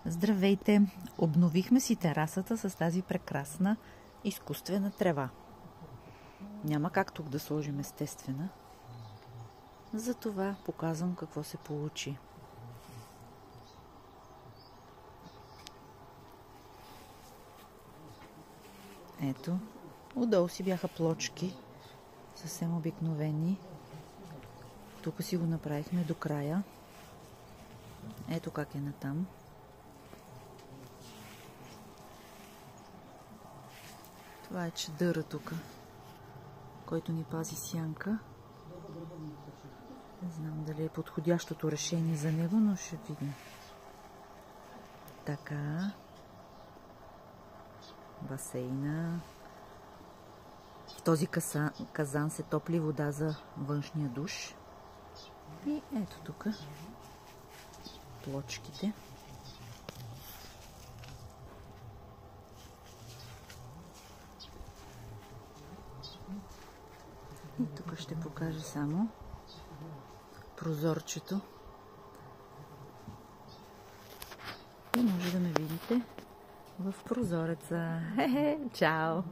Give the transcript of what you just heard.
Здравейте! Обновихме си терасата с тази прекрасна изкуствена трева. Няма как тук да сложим естествена. Затова показвам какво се получи. Ето, отдолу си бяха плочки, съвсем обикновени. Тук си го направихме до края. Ето как е натам. Това е чадъра тук, който ни пази сянка. Не знам дали е подходящото решение за него, но ще видим. Така. Басейна. В този казан се топли вода за външния душ. И ето тук плочките. И тук ще покажа само прозорчето. И може да ме видите в прозореца. Хе-хе, чао!